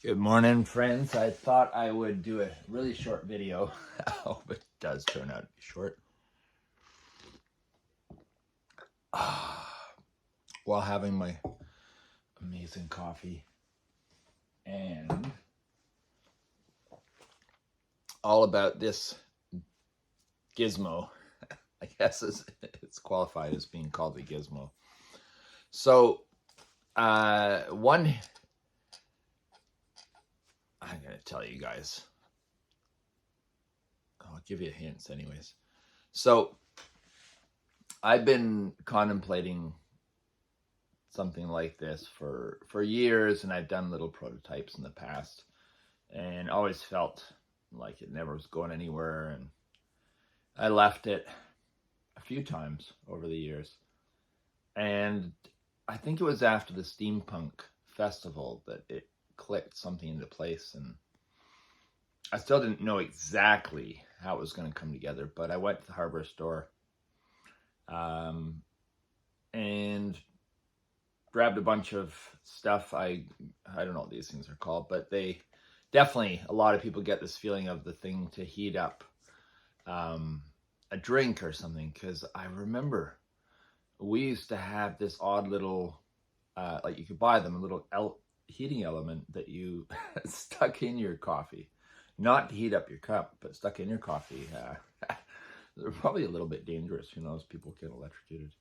Good morning, friends. I thought I would do a really short video. I hope it does turn out to be short. While having my amazing coffee and all about this gizmo. I guess it's qualified as being called a gizmo. So, one, I'm going to tell you guys. I'll give you hints anyways. So, I've been contemplating something like this for years, and I've done little prototypes in the past and always felt like it never was going anywhere, and I left it a few times over the years. And I think it was after the Steampunk festival that it clicked something into place, and I still didn't know exactly how it was going to come together, but I went to the hardware store and grabbed a bunch of stuff. I don't know what these things are called, but they definitely, a lot of people get this feeling of the thing to heat up a drink or something, because I remember we used to have this odd little, like you could buy them, a little heating element that you stuck in your coffee. Not to heat up your cup, but stuck in your coffee. They're probably a little bit dangerous. Who knows? People get electrocuted.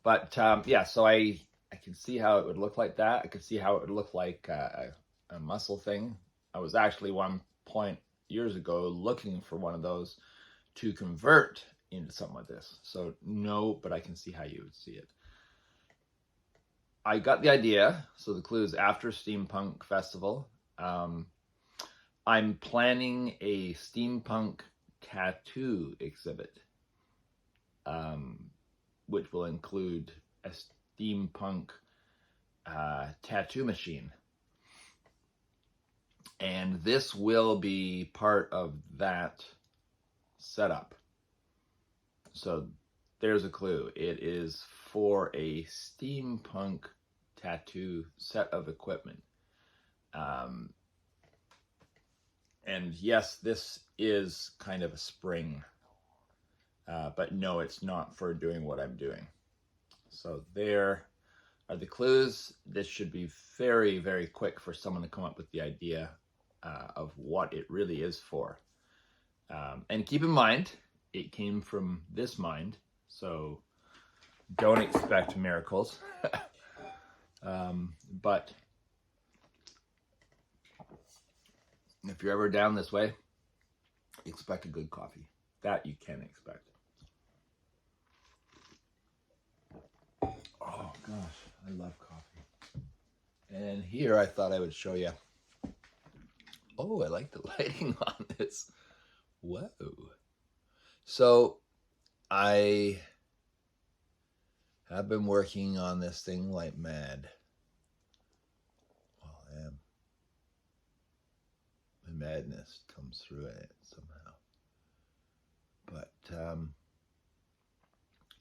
But yeah, so I can see how it would look like that. I could see how it would look like a muscle thing. I was actually one point years ago looking for one of those to convert into something like this. So no, but I can see how you would see it. I got the idea. So the clue is after Steampunk Festival. I'm planning a steampunk tattoo exhibit, which will include a steampunk tattoo machine. And this will be part of that setup. So there's a clue. It is for a steampunk tattoo set of equipment. And yes, this is kind of a spring, but no, it's not for doing what I'm doing. So there are the clues. This should be very, very quick for someone to come up with the idea of what it really is for. And keep in mind, it came from this mind, so don't expect miracles. But if you're ever down this way, expect a good coffee. That you can expect. Oh gosh, I love coffee. And here I thought I would show you. Oh, I like the lighting on this. Whoa. So I have been working on this thing like mad. Well, I am. The madness comes through in it somehow. But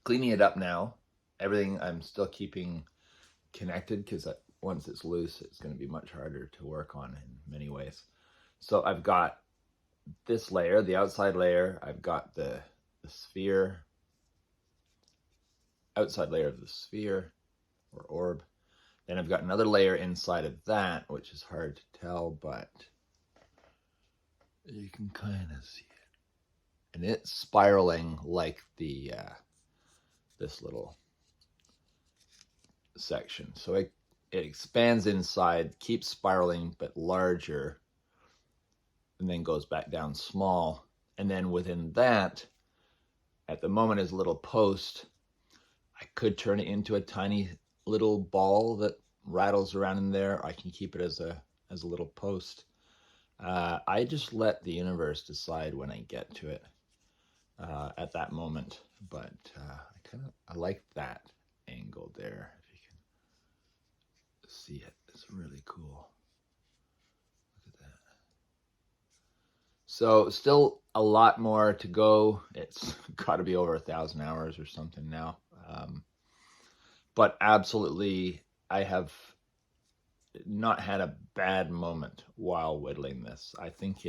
cleaning it up now. Everything I'm still keeping connected, because once it's loose, it's going to be much harder to work on in many ways. So I've got this layer, the outside layer. I've got the sphere, outside layer of the sphere or orb. Then I've got another layer inside of that, which is hard to tell, but you can kind of see it. And it's spiraling like the this little section. So it expands inside, keeps spiraling, but larger, and then goes back down small. And then within that, at the moment, is a little post. I could turn it into a tiny little ball that rattles around in there. I can keep it as a little post. I just let the universe decide when I get to it at that moment. But I like that angle there. If you can see it, it's really cool. Look at that. So still a lot more to go. It's got to be over 1,000 hours or something now. But absolutely, I have not had a bad moment while whittling this. I think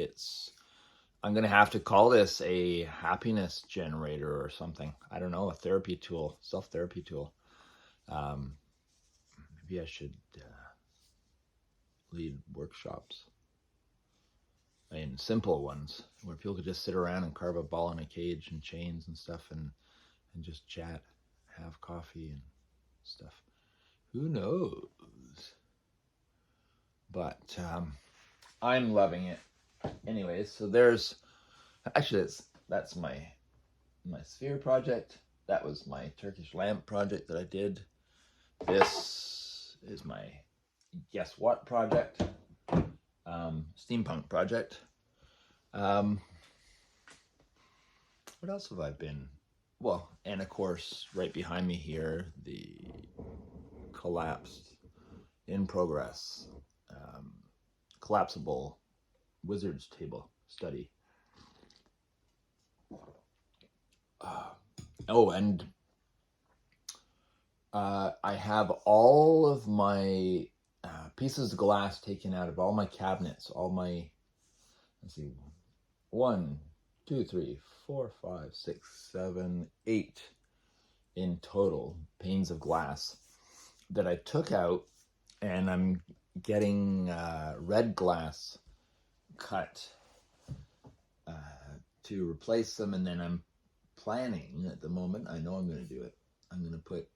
I'm going to have to call this a happiness generator or something. I don't know, a therapy tool, self-therapy tool. Maybe I should lead workshops. I mean, simple ones where people could just sit around and carve a ball in a cage and chains and stuff and just chat, have coffee and stuff. Who knows? But I'm loving it. Anyways, so there's actually that's my sphere project. That was my Turkish lamp project that I did. This is my guess what project, steampunk project. What else have I been? Well, and of course, right behind me here, the collapsed, in progress, collapsible wizard's table study. And I have all of my pieces of glass taken out of all my cabinets, all my, let's see, 1, 2, 3, 4, 5, 6, 7, 8 in total panes of glass that I took out, and I'm getting red glass cut to replace them, and then I'm planning at the moment, I know I'm going to do it, I'm going to put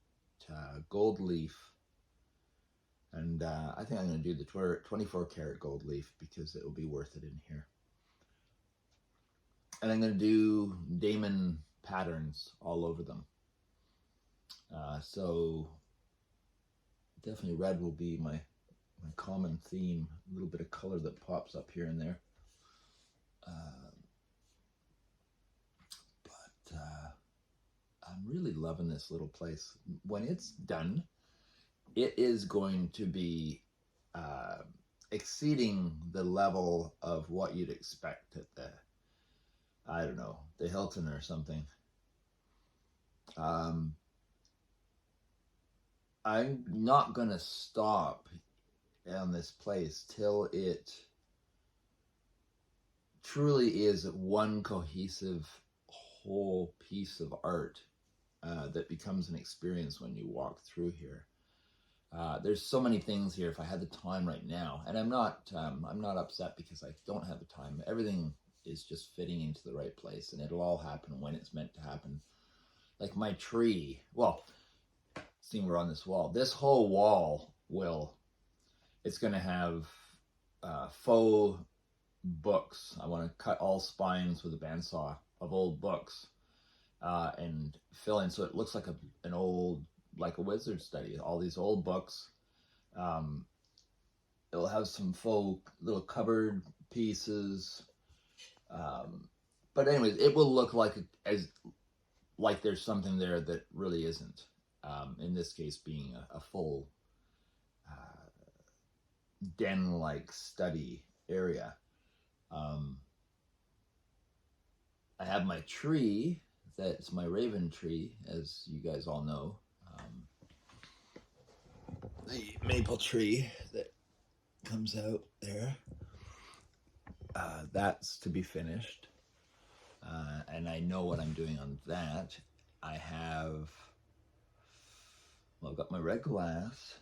gold leaf, and I think I'm going to do the 24 karat gold leaf because it will be worth it in here. And I'm going to do Damon patterns all over them. So definitely red will be my common theme, a little bit of color that pops up here and there. But I'm really loving this little place. When it's done, it is going to be exceeding the level of what you'd expect at the, I don't know, the Hilton or something. I'm not going to stop on this place till it truly is one cohesive whole piece of art that becomes an experience when you walk through here. There's so many things here. If I had the time right now, and I'm not upset because I don't have the time. Everything is just fitting into the right place, and it'll all happen when it's meant to happen. Like my tree. Well, seeing we're on this wall. This whole wall it's going to have faux books. I want to cut all spines with a bandsaw of old books and fill in so it looks like an old, like a wizard study. All these old books. It'll have some faux little cupboard pieces. But anyways, it will look like there's something there that really isn't. In this case, being a full den-like study area. I have my tree, that's my raven tree, as you guys all know. The maple tree that comes out there. That's to be finished. And I know what I'm doing on that. I've got my red glass.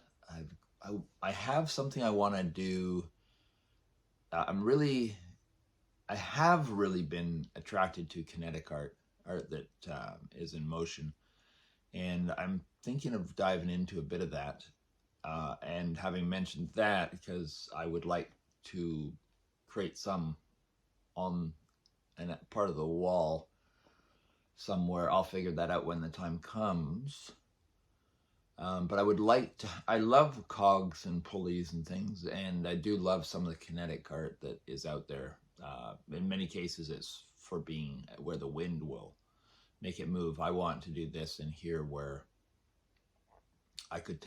I have something I want to do. I have really been attracted to kinetic art that is in motion, and I'm thinking of diving into a bit of that. And having mentioned that, because I would like to create some on a part of the wall somewhere. I'll figure that out when the time comes. But I would like to, I love cogs and pulleys and things, and I do love some of the kinetic art that is out there. In many cases, it's for being where the wind will make it move. I want to do this in here where I could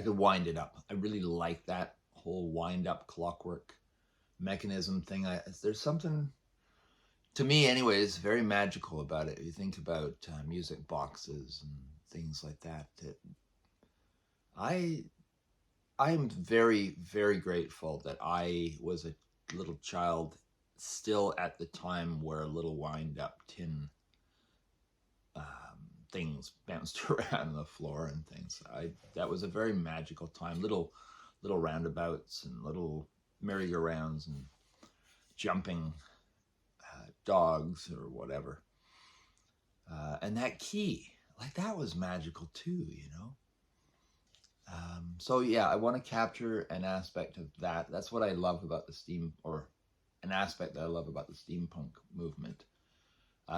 wind it up. I really like that whole wind up clockwork mechanism thing. There's something, to me anyways, very magical about it. You think about music boxes and things like that, I I'm very, very grateful that I was a little child still at the time where little wind-up tin things bounced around on the floor and things. That was a very magical time. Little roundabouts and little merry-go-rounds and jumping dogs or whatever. And that key, like that was magical too, you know? So yeah, I want to capture an aspect of that. That's what I love about an aspect that I love about the steampunk movement.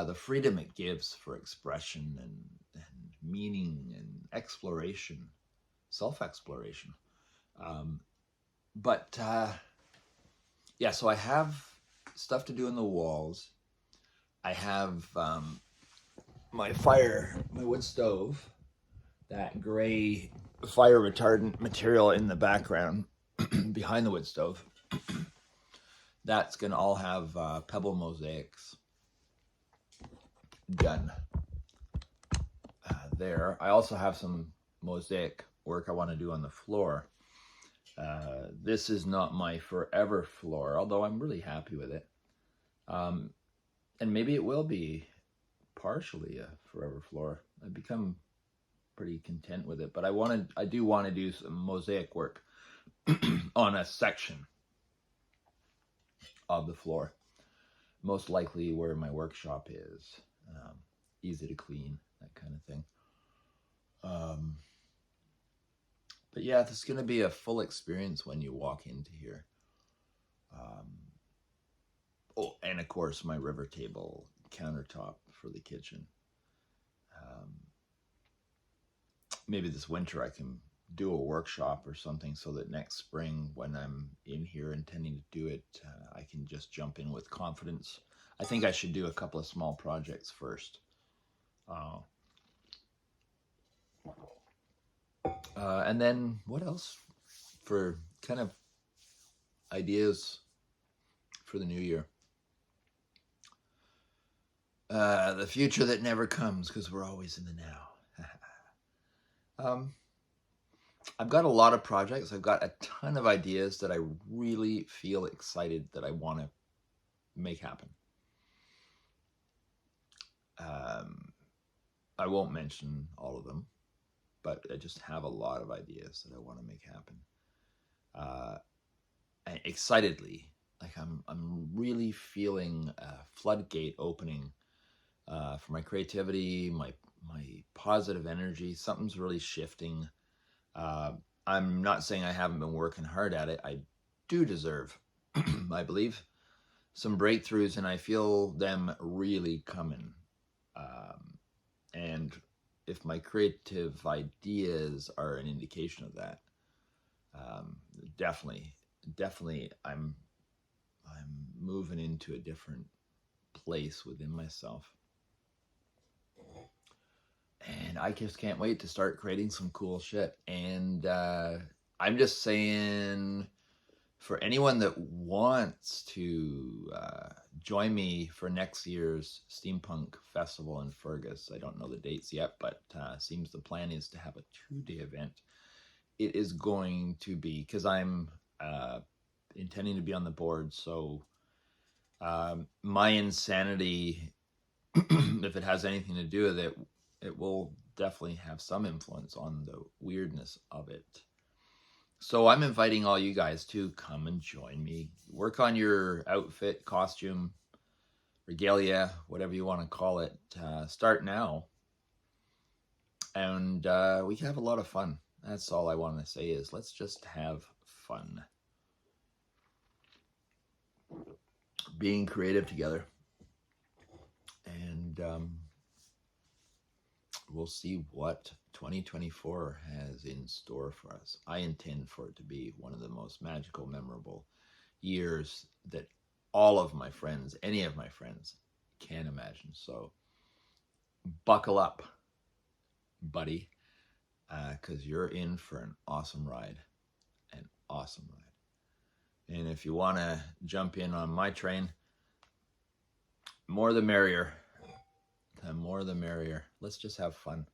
The freedom it gives for expression and meaning and exploration, self-exploration. Yeah, so I have stuff to do in the walls. I have my wood stove, that gray fire retardant material in the background behind the wood stove. That's gonna all have pebble mosaics done there. I also have some mosaic work I want to do on the floor. This is not my forever floor, although I'm really happy with it. And maybe it will be partially a forever floor. I've become pretty content with it, but I do want to do some mosaic work on a section of the floor, most likely where my workshop is. Easy to clean, that kind of thing. But yeah, this is going to be a full experience when you walk into here. Oh, and of course my river table countertop for the kitchen. Maybe this winter I can do a workshop or something so that next spring when I'm in here intending to do it, I can just jump in with confidence. I think I should do a couple of small projects first. And then what else for kind of ideas for the new year? The future that never comes because we're always in the now. I've got a lot of projects. I've got a ton of ideas that I really feel excited that I want to make happen. I won't mention all of them, but I just have a lot of ideas that I want to make happen. And excitedly, like I'm really feeling a floodgate opening for my creativity, my positive energy. Something's really shifting. I'm not saying I haven't been working hard at it. I do deserve, I believe, some breakthroughs, and I feel them really coming. And if my creative ideas are an indication of that, definitely I'm moving into a different place within myself. And I just can't wait to start creating some cool shit. And I'm just saying, for anyone that wants to join me for next year's Steampunk Festival in Fergus, I don't know the dates yet, but seems the plan is to have a 2-day event. It is going to be, because I'm intending to be on the board, so my insanity, if it has anything to do with it, it will definitely have some influence on the weirdness of it. So I'm inviting all you guys to come and join me. Work on your outfit, costume, regalia, whatever you want to call it. Start now. And we can have a lot of fun. That's all I want to say is let's just have fun. Being creative together. And we'll see what 2024 has in store for us. I intend for it to be one of the most magical, memorable years that all of my friends, any of my friends, can imagine. So buckle up, buddy, because you're in for an awesome ride. An awesome ride. And if you want to jump in on my train, more the merrier. The more the merrier. Let's just have fun.